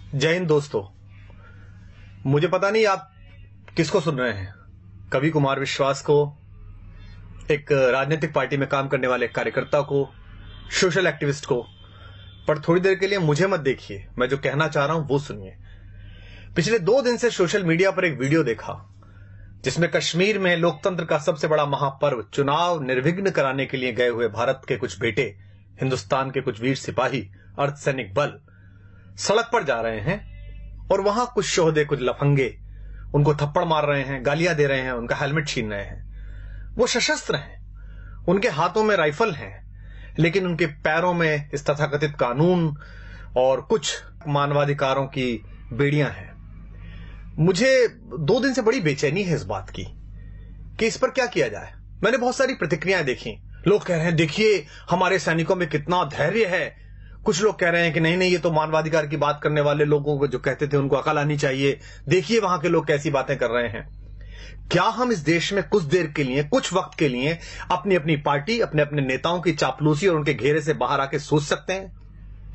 जय हिंद दोस्तों। मुझे पता नहीं आप किसको सुन रहे हैं, कवि कुमार विश्वास को, एक राजनीतिक पार्टी में काम करने वाले कार्यकर्ता को, सोशल एक्टिविस्ट को, पर थोड़ी देर के लिए मुझे मत देखिए, मैं जो कहना चाह रहा हूं वो सुनिए। पिछले 2 दिन से सोशल मीडिया पर एक वीडियो देखा जिसमें कश्मीर में लोकतंत्र का सबसे बड़ा महापर्व चुनाव निर्विघ्न कराने के लिए गए हुए भारत के कुछ बेटे, हिंदुस्तान के कुछ वीर सिपाही, अर्धसैनिक बल सड़क पर जा रहे हैं और वहां कुछ शोहदे, कुछ लफंगे उनको थप्पड़ मार रहे हैं, गालियां दे रहे हैं, उनका हेलमेट छीन रहे हैं। वो सशस्त्र हैं, उनके हाथों में राइफल हैं, लेकिन उनके पैरों में इस तथाकथित कानून और कुछ मानवाधिकारों की बेड़ियां हैं। मुझे 2 दिन से बड़ी बेचैनी है इस बात की कि इस पर क्या किया जाए। मैंने बहुत सारी प्रतिक्रियाएं देखी। लोग कह रहे हैं देखिए हमारे सैनिकों में कितना धैर्य है। कुछ लोग कह रहे हैं कि नहीं ये तो मानवाधिकार की बात करने वाले लोगों को जो कहते थे उनको अकल आनी चाहिए, देखिए वहां के लोग कैसी बातें कर रहे हैं। क्या हम इस देश में कुछ देर के लिए, कुछ वक्त के लिए अपनी अपनी पार्टी, अपने अपने नेताओं की चापलूसी और उनके घेरे से बाहर आके सोच सकते हैं?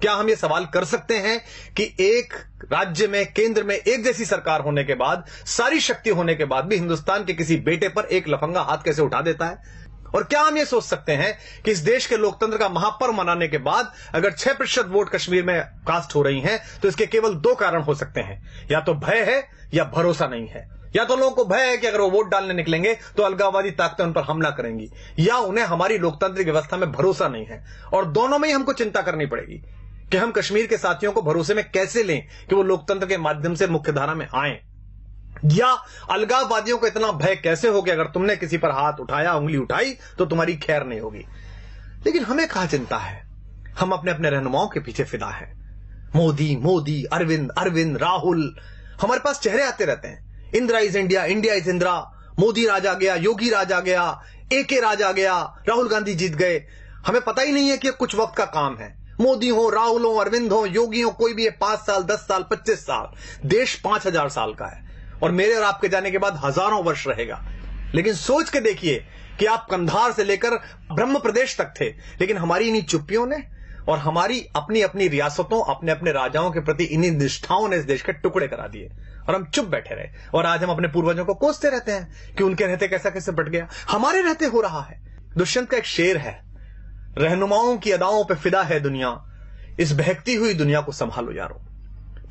क्या हम ये सवाल कर सकते हैं कि एक राज्य में, केंद्र में एक जैसी सरकार होने के बाद, सारी शक्ति होने के बाद भी हिंदुस्तान के किसी बेटे पर एक लफंगा हाथ कैसे उठा देता है? और क्या हम ये सोच सकते हैं कि इस देश के लोकतंत्र का महापर्व मनाने के बाद अगर 6% वोट कश्मीर में कास्ट हो रही हैं तो इसके केवल 2 कारण हो सकते हैं, या तो भय है या भरोसा नहीं है। या तो लोगों को भय है कि अगर वो वोट डालने निकलेंगे तो अलगाववादी ताकतें उन पर हमला करेंगी, या उन्हें हमारी लोकतांत्रिक व्यवस्था में भरोसा नहीं है। और दोनों में ही हमको चिंता करनी पड़ेगी कि हम कश्मीर के साथियों को भरोसे में कैसे लें कि वो लोकतंत्र के माध्यम से मुख्यधारा में आए, या अलगाववादियों को इतना भय कैसे हो कि अगर तुमने किसी पर हाथ उठाया, उंगली उठाई तो तुम्हारी खैर नहीं होगी। लेकिन हमें कहां चिंता है, हम अपने अपने रहनुमाओं के पीछे फिदा हैं। मोदी मोदी, अरविंद अरविंद, राहुल, हमारे पास चेहरे आते रहते हैं। Indira is India, India is Indira, Modi राज आ गया, योगी राज आ गया, AK राज आ गया, राहुल गांधी जीत गए। हमें पता ही नहीं है कि कुछ वक्त का काम है। मोदी हो, राहुल हो, अरविंद हो, योगी हो, कोई भी है, 5 साल, 10 साल, 25 साल, देश 5000 साल का है और मेरे और आपके जाने के बाद हजारों वर्ष रहेगा। लेकिन सोच के देखिए कि आप कंधार से लेकर ब्रह्म प्रदेश तक थे, लेकिन हमारी इन्हीं चुप्पियों ने और हमारी अपनी अपनी रियासतों, अपने अपने राजाओं के प्रति इन्हीं निष्ठाओं ने इस देश के टुकड़े करा दिए और हम चुप बैठे रहे। और आज हम अपने पूर्वजों को कोसते रहते हैं कि उनके रहते कैसा कैसे बट गया, हमारे रहते हो रहा है। दुष्यंत का एक शेर है, रहनुमाओं की अदाओं पे फिदा है दुनिया, इस बहकती हुई दुनिया को संभालो यारो।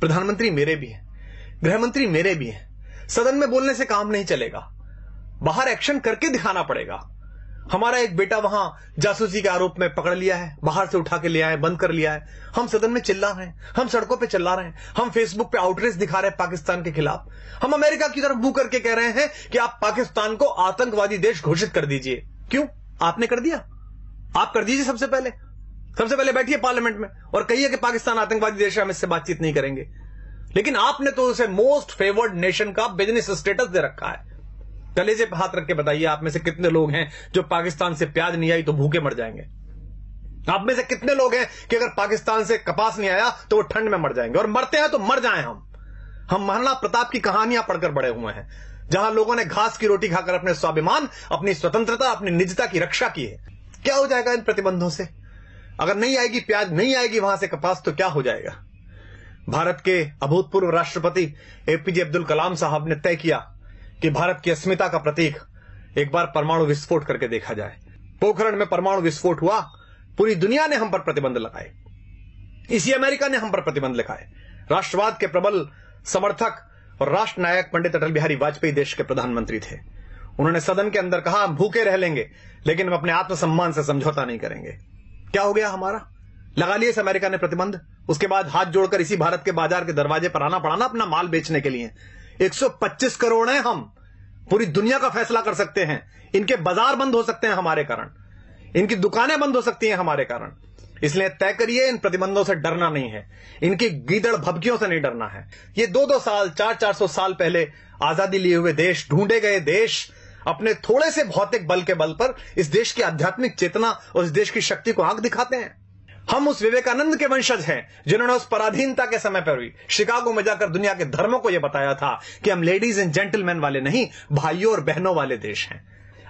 प्रधानमंत्री मेरे भी हैं, गृहमंत्री मेरे भी हैं। सदन में बोलने से काम नहीं चलेगा, बाहर एक्शन करके दिखाना पड़ेगा। हमारा एक बेटा वहां जासूसी के आरोप में पकड़ लिया है, बाहर से उठा के ले आए, बंद कर लिया है। हम सदन में चिल्ला रहे हैं, हम सड़कों पे चिल्ला रहे हैं, हम फेसबुक पे आउटरीच दिखा रहे हैं पाकिस्तान के खिलाफ। हम अमेरिका की तरफ मुंह करके कह रहे हैं कि आप पाकिस्तान को आतंकवादी देश घोषित कर दीजिए। क्यों? आपने कर दिया, आप कर दीजिए। सबसे पहले बैठिए पार्लियामेंट में और कहिए कि पाकिस्तान आतंकवादी देश है, हम इससे बातचीत नहीं करेंगे। लेकिन आपने तो उसे मोस्ट फेवर्ड नेशन का बिजनेस स्टेटस दे रखा है। कलेजे पे हाथ रख के बताइए, आप में से कितने लोग हैं जो पाकिस्तान से प्याज नहीं आई तो भूखे मर जाएंगे? आप में से कितने लोग हैं कि अगर पाकिस्तान से कपास नहीं आया तो वो ठंड में मर जाएंगे? और मरते हैं तो मर जाएं। हम महाराणा प्रताप की कहानियां पढ़कर बड़े हुए हैं, जहां लोगों ने घास की रोटी खाकर अपने स्वाभिमान, अपनी स्वतंत्रता, अपनी निजता की रक्षा की है। क्या हो जाएगा इन प्रतिबंधों से? अगर नहीं आएगी प्याज, नहीं आएगी वहां से कपास, तो क्या हो जाएगा? भारत के अभूतपूर्व राष्ट्रपति APJ अब्दुल कलाम साहब ने तय किया कि भारत की अस्मिता का प्रतीक एक बार परमाणु विस्फोट करके देखा जाए। पोखरण में परमाणु विस्फोट हुआ, पूरी दुनिया ने हम पर प्रतिबंध लगाए, इसी अमेरिका ने हम पर प्रतिबंध लगाए। राष्ट्रवाद के प्रबल समर्थक और राष्ट्र नायक पंडित अटल बिहारी वाजपेयी देश के प्रधानमंत्री थे। उन्होंने सदन के अंदर कहा, हम भूखे रह लेंगे लेकिन हम अपने आत्मसम्मान से समझौता नहीं करेंगे। क्या हो गया हमारा? लगा लिया इस अमेरिका ने प्रतिबंध। उसके बाद हाथ जोड़कर इसी भारत के बाजार के दरवाजे पर आना पड़ा ना अपना माल बेचने के लिए। 125 करोड़ हैं हम, पूरी दुनिया का फैसला कर सकते हैं। इनके बाजार बंद हो सकते हैं हमारे कारण, इनकी दुकानें बंद हो सकती हैं हमारे कारण। इसलिए तय करिए, इन प्रतिबंधों से डरना नहीं है, इनकी गीदड़ भभकियों से नहीं डरना है। ये 2-2 साल, 400-400 साल पहले आजादी लिए हुए देश, ढूंढे गए देश, अपने थोड़े से भौतिक बल के बल पर इस देश की आध्यात्मिक चेतना और इस देश की शक्ति को आंख दिखाते हैं। हम उस विवेकानंद के वंशज हैं जिन्होंने उस पराधीनता के समय पर भी शिकागो में जाकर दुनिया के धर्मों को यह बताया था कि हम लेडीज एंड जेंटलमैन वाले नहीं, भाइयों और बहनों वाले देश हैं।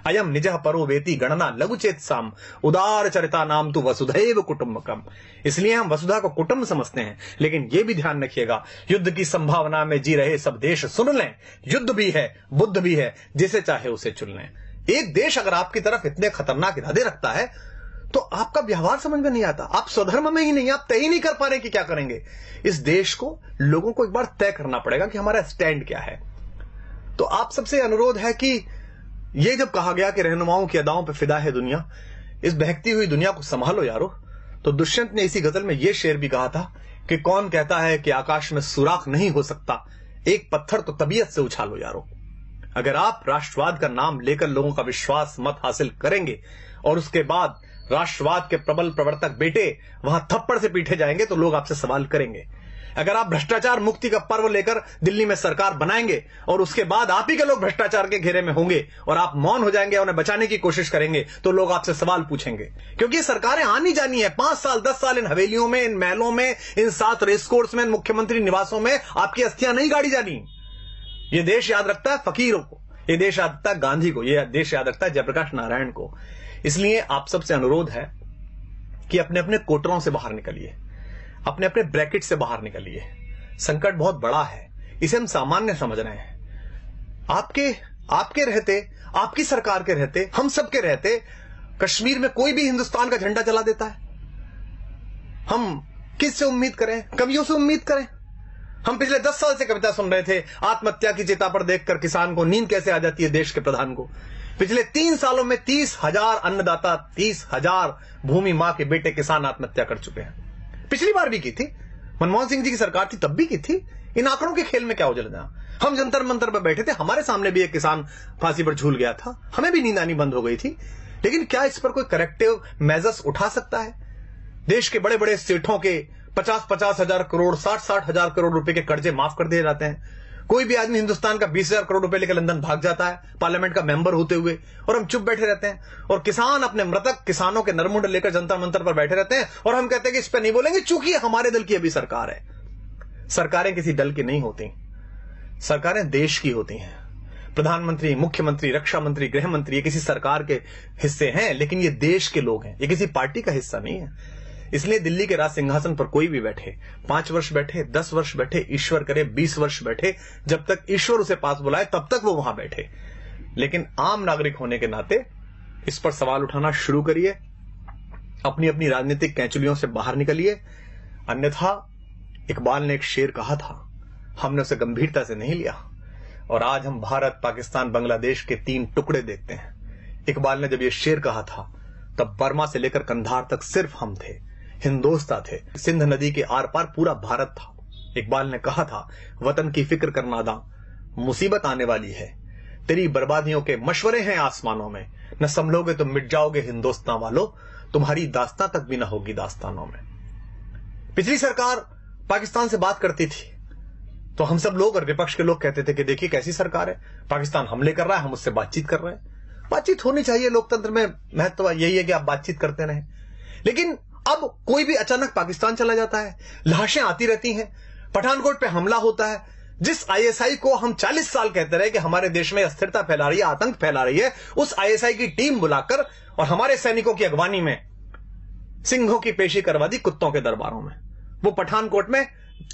अयम निजः परो वेति गणना लघुचेत साम उदार चरिता नाम तु वसुधैव कुटुंबकम। इसलिए हम वसुधा को कुटुंब समझते हैं। लेकिन यह भी ध्यान रखिएगा, युद्ध की संभावना में जी रहे सब देश सुन लें, युद्ध भी है, बुद्ध भी है, जिसे चाहे उसे चुन लें। एक देश अगर आपकी तरफ इतने खतरनाक इरादे रखता है तो आपका व्यवहार समझ में नहीं आता, आप स्वधर्म में ही नहीं, आप तय ही नहीं कर पा रहे कि क्या करेंगे। इस देश को, लोगों को एक बार तय करना पड़ेगा कि हमारा स्टैंड क्या है। तो आप सबसे अनुरोध है कि यह जब कहा गया कि रहनुमाओं की अदाओं पर फिदा है दुनिया, इस बहकती हुई दुनिया को संभालो यारो, तो दुष्यंत ने इसी गजल में यह शेर भी कहा था कि कौन कहता है कि आकाश में सुराख नहीं हो सकता, एक पत्थर तो तबीयत से उछालो यारो। अगर आप राष्ट्रवाद का नाम लेकर लोगों का विश्वास मत हासिल करेंगे और उसके बाद राष्ट्रवाद के प्रबल प्रवर्तक बेटे वहां थप्पड़ से पीटे जाएंगे तो लोग आपसे सवाल करेंगे। अगर आप भ्रष्टाचार मुक्ति का पर्व लेकर दिल्ली में सरकार बनाएंगे और उसके बाद आप ही के लोग भ्रष्टाचार के घेरे में होंगे और आप मौन हो जाएंगे, उन्हें बचाने की कोशिश करेंगे, तो लोग आपसे सवाल पूछेंगे। क्योंकि सरकारें आनी जानी है, 5 साल 10 साल इन हवेलियों में, इन महलों में, इन 7 रेसकोर्स में, इन मुख्यमंत्री निवासों में आपकी अस्थियां नहीं गाड़ी जानी। ये देश याद रखता है फकीरों को, ये देश याद रखता है गांधी को, ये देश याद रखता है जयप्रकाश नारायण को। इसलिए आप सबसे अनुरोध है कि अपने अपने कोटरों से बाहर निकलिए, अपने अपने ब्रैकेट से बाहर निकलिए। संकट बहुत बड़ा है, इसे हम सामान्य समझ रहे हैं। आपके रहते, आपकी सरकार के रहते, हम सबके रहते कश्मीर में कोई भी हिंदुस्तान का झंडा जला देता है। हम किससे उम्मीद करें? कवियों से उम्मीद करें? हम पिछले 10 साल से कविता सुन रहे थे, आत्महत्या की चिता पर देखकर किसान को नींद कैसे आ जाती है देश के प्रधान को। पिछले 3 सालों में 30,000 अन्नदाता, 30,000 भूमि मां के बेटे किसान आत्महत्या कर चुके हैं। पिछली बार भी की थी, मनमोहन सिंह जी की सरकार थी तब भी की थी। इन आंकड़ों के खेल में क्या उलझना? हम जंतर मंतर पर बैठे थे, हमारे सामने भी एक किसान फांसी पर झूल गया था, हमें भी नींद आनी बंद हो गई थी। लेकिन क्या इस पर कोई करेक्टिव मेजर्स उठा सकता है? देश के बड़े बड़े सेठों के 50-50 हजार करोड़, 60-60 हजार करोड़ रुपए के कर्जे माफ कर दिए जाते हैं। कोई भी आदमी हिंदुस्तान का 20,000 करोड़ रुपए लेकर लंदन भाग जाता है पार्लियामेंट का मेंबर होते हुए, और हम चुप बैठे रहते हैं। और किसान अपने मृतक किसानों के नरमुंड लेकर जंतर मंतर पर बैठे रहते हैं और हम कहते हैं कि इस पर नहीं बोलेंगे चूंकि हमारे दल की अभी सरकार है। सरकारें किसी दल की नहीं होती, सरकारें देश की होती हैं। प्रधानमंत्री, मुख्यमंत्री, रक्षा मंत्री, गृह मंत्री ये किसी सरकार के हिस्से हैं, लेकिन ये देश के लोग हैं, ये किसी पार्टी का हिस्सा नहीं है। इसलिए दिल्ली के राज सिंहासन पर कोई भी बैठे, 5 वर्ष बैठे, 10 वर्ष बैठे, ईश्वर करे 20 वर्ष बैठे, जब तक ईश्वर उसे पास बुलाए तब तक वो वहां बैठे। लेकिन आम नागरिक होने के नाते इस पर सवाल उठाना शुरू करिए, अपनी अपनी राजनीतिक कैंचुलियों से बाहर निकलिए। अन्यथा इकबाल ने एक शेर कहा था, हमने उसे गंभीरता से नहीं लिया और आज हम भारत, पाकिस्तान, बांग्लादेश के 3 टुकड़े देखते हैं। इकबाल ने जब यह शेर कहा था तब बर्मा से लेकर कंधार तक सिर्फ हम थे, हिंदोस्ता थे, सिंध नदी के आर पार पूरा भारत था। इकबाल ने कहा था, वतन की फिक्र कर नादा, मुसीबत आने वाली है, तेरी बर्बादियों के मशवरे हैं आसमानों में, न संभलोगे तो मिट जाओगे हिंदुस्तान वालों, तुम्हारी दास्तां तक भी न होगी दास्तानों में। पिछली सरकार पाकिस्तान से बात करती थी तो हम सब लोग और विपक्ष के लोग कहते थे कि देखिए कैसी सरकार है, पाकिस्तान हमले कर रहा है, हम उससे बातचीत कर रहे हैं। बातचीत होनी चाहिए, लोकतंत्र में महत्व यही है कि आप बातचीत करते रहें। लेकिन अब कोई भी अचानक पाकिस्तान चला जाता है, लाशें आती रहती हैं, पठानकोट पे हमला होता है। जिस आईएसआई को हम 40 साल कहते रहे कि हमारे देश में अस्थिरता फैला रही है, आतंक फैला रही है, उस आईएसआई की टीम बुलाकर और हमारे सैनिकों की अगवानी में सिंहों की पेशी करवा दी कुत्तों के दरबारों में। वो पठानकोट में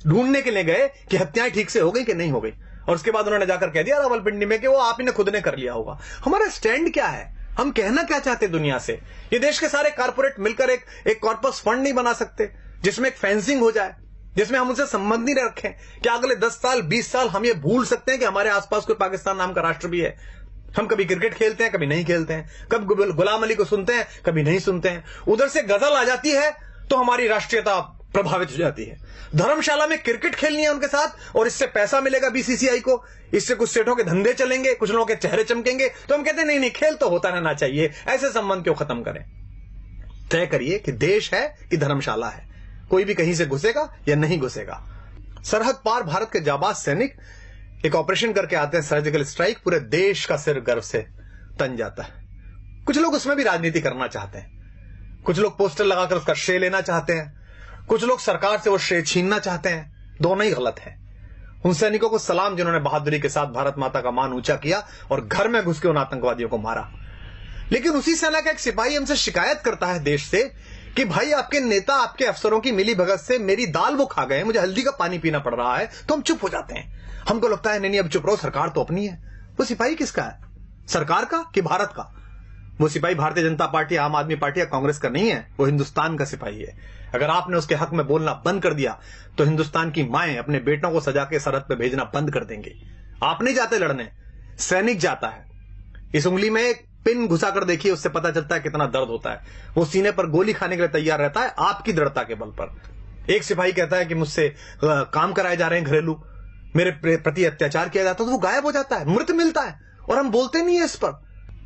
ढूंढने के लिए गए कि हत्याएं ठीक से हो गई कि नहीं हो गई, और उसके बाद उन्होंने जाकर कह दिया रावलपिंडी में कि वो आप ही ने खुद ने कर लिया होगा। हमारा स्टैंड क्या है? हम कहना क्या चाहते दुनिया से? ये देश के सारे कारपोरेट मिलकर एक कॉर्पस फंड नहीं बना सकते जिसमें एक फेंसिंग हो जाए, जिसमें हम उनसे संबंध नहीं रखें? क्या अगले 10 साल 20 साल हम ये भूल सकते हैं कि हमारे आसपास कोई पाकिस्तान नाम का राष्ट्र भी है? हम कभी क्रिकेट खेलते हैं, कभी नहीं खेलते हैं, कभी गुलाम अली को सुनते हैं, कभी नहीं सुनते हैं। उधर से गजल आ जाती है तो हमारी राष्ट्रीयता प्रभावित हो जाती है। धर्मशाला में क्रिकेट खेलनी है उनके साथ और इससे पैसा मिलेगा बीसीसीआई को, इससे कुछ सेठों के धंधे चलेंगे, कुछ लोगों के चेहरे चमकेंगे, तो हम कहते हैं नहीं नहीं, खेल तो होता रहना चाहिए, ऐसे संबंध क्यों खत्म करें? तय करिए कि देश है कि धर्मशाला है, कोई भी कहीं से घुसेगा या नहीं घुसेगा। सरहद पार भारत के जाबाज सैनिक एक ऑपरेशन करके आते हैं, सर्जिकल स्ट्राइक, पूरे देश का सिर गर्व से तन जाता है। कुछ लोग उसमें भी राजनीति करना चाहते हैं, कुछ लोग पोस्टर लगाकर उसका श्रेय लेना चाहते हैं, कुछ लोग सरकार से वो श्रेय छीनना चाहते हैं। दोनों ही गलत है। उन सैनिकों को सलाम जिन्होंने बहादुरी के साथ भारत माता का मान ऊंचा किया और घर में घुस के उन आतंकवादियों को मारा। लेकिन उसी सेना का एक सिपाही हमसे शिकायत करता है देश से कि भाई आपके नेता आपके अफसरों की मिली भगत से मेरी दाल वो खा गए, मुझे हल्दी का पानी पीना पड़ रहा है, तो हम चुप हो जाते हैं। हमको लगता है नहीं अब चुप रहो, सरकार तो अपनी है। वो सिपाही किसका है, सरकार का कि भारत का? वो सिपाही भारतीय जनता पार्टी, आम आदमी पार्टी या कांग्रेस का नहीं है, वो हिंदुस्तान का सिपाही है। अगर आपने उसके हक में बोलना बंद कर दिया तो हिंदुस्तान की माएं अपने बेटों को सजा के सरहद पे भेजना बंद कर देंगे। आप नहीं जाते लड़ने, सैनिक जाता है। इस उंगली में एक पिन घुसा कर देखिए, उससे पता चलता है कितना दर्द होता है। वो सीने पर गोली खाने के लिए तैयार रहता है आपकी दृढ़ता के बल पर। एक सिपाही कहता है कि मुझसे काम कराए जा रहे हैं घरेलू, मेरे प्रति अत्याचार किया जाता है, तो वो गायब हो जाता है, मृत मिलता है, और हम बोलते नहीं है इस पर।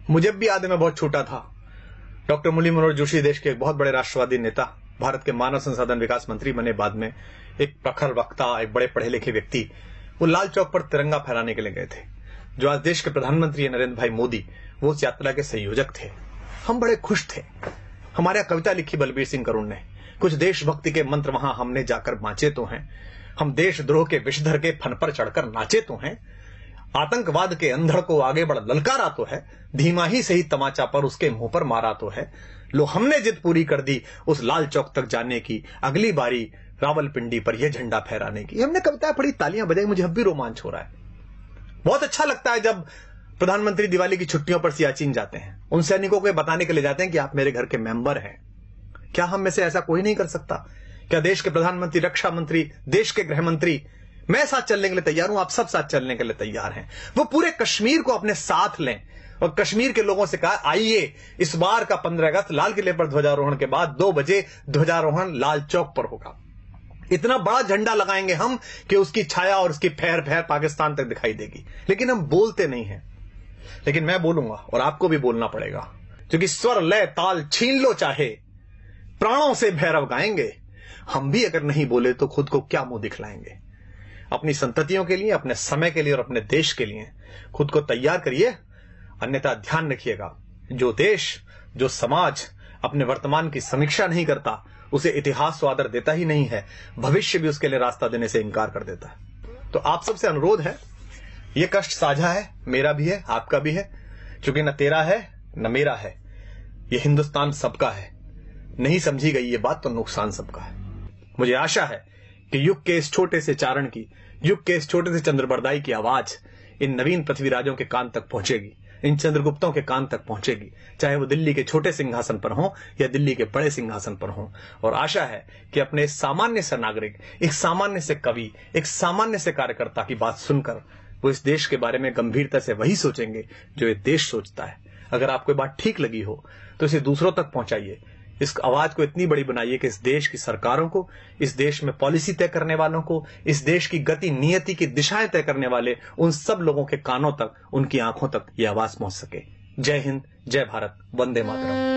मुझे भी याद है, मैं बहुत छोटा था, डॉक्टर मुरली मनोहर जोशी देश के एक बहुत बड़े राष्ट्रवादी नेता, भारत के मानव संसाधन विकास मंत्री बने बाद में, एक प्रखर वक्ता, एक बड़े पढ़े लिखे व्यक्ति, वो लाल चौक पर तिरंगा फहराने के लिए गए थे। जो आज देश के प्रधानमंत्री नरेंद्र भाई मोदी, वो उस यात्रा के संयोजक थे। हम बड़े खुश थे। हमारे यहाँ कविता लिखी बलबीर सिंह करुण ने, कुछ देशभक्ति के मंत्र वहां हमने जाकर बांचे तो हैं, हम देशद्रोह के विषधर के फन पर चढ़कर नाचे तो हैं, आतंकवाद के अंधड़ को आगे बढ़ ललकारा तो है, धीमा ही सही तमाचा पर उसके मुंह पर मारा तो है, लो हमने जिद पूरी कर दी उस लाल चौक तक जाने की, अगली बारी रावलपिंडी पर यह झंडा फहराने की। हमने कविताएं पढ़ी, तालियां बजाई, मुझे अब भी रोमांच हो रहा है। बहुत अच्छा लगता है जब प्रधानमंत्री दिवाली की छुट्टियों पर सियाचिन जाते हैं, उन सैनिकों को बताने के लिए जाते हैं कि आप मेरे घर के मेंबर हैं। क्या हम में से ऐसा कोई नहीं कर सकता? क्या देश के प्रधानमंत्री, रक्षा मंत्री, देश के गृह मंत्री, मैं साथ चलने के लिए तैयार हूं, आप सब साथ चलने के लिए तैयार हैं। वो पूरे कश्मीर को अपने साथ लें और कश्मीर के लोगों से कहा आइए इस बार का 15 अगस्त लाल किले पर ध्वजारोहण के बाद 2 बजे ध्वजारोहण लाल चौक पर होगा। इतना बड़ा झंडा लगाएंगे हम कि उसकी छाया और उसकी फहर पाकिस्तान तक दिखाई देगी। लेकिन हम बोलते नहीं हैं। लेकिन मैं बोलूंगा और आपको भी बोलना पड़ेगा, क्योंकि स्वर लय ताल छीन लो चाहे, प्राणों से भैरव गाएंगे। हम भी अगर नहीं बोले तो खुद को क्या मुंह दिखलाएंगे? अपनी संततियों के लिए, अपने समय के लिए और अपने देश के लिए खुद को तैयार करिए। अन्यथा ध्यान रखिएगा, जो देश, जो समाज अपने वर्तमान की समीक्षा नहीं करता, उसे इतिहास तो आदर देता ही नहीं है, भविष्य भी उसके लिए रास्ता देने से इनकार कर देता है। तो आप सबसे अनुरोध है, यह कष्ट साझा है, मेरा भी है, आपका भी है, क्योंकि न तेरा है न मेरा है, यह हिंदुस्तान सबका है। नहीं समझी गई ये बात तो नुकसान सबका है। मुझे आशा है कि युग के इस छोटे से चारण की, युग के इस छोटे से चंद्रबरदाई की आवाज इन नवीन पृथ्वीराजों के कान तक पहुंचेगी, इन चंद्रगुप्तों के कान तक पहुंचेगी, चाहे वो दिल्ली के छोटे सिंहासन पर हों या दिल्ली के बड़े सिंहासन पर हों। और आशा है कि अपने सामान्य से नागरिक, एक सामान्य से कवि, एक सामान्य से कार्यकर्ता की बात सुनकर वो इस देश के बारे में गंभीरता से वही सोचेंगे जो ये देश सोचता है। अगर आपको ये बात ठीक लगी हो तो इसे दूसरों तक पहुंचाइए। इस आवाज को इतनी बड़ी बनाइए कि इस देश की सरकारों को, इस देश में पॉलिसी तय करने वालों को, इस देश की गति नियति की दिशाएं तय करने वाले उन सब लोगों के कानों तक, उनकी आंखों तक ये आवाज पहुंच सके। जय हिंद, जय भारत, वंदे मातरम।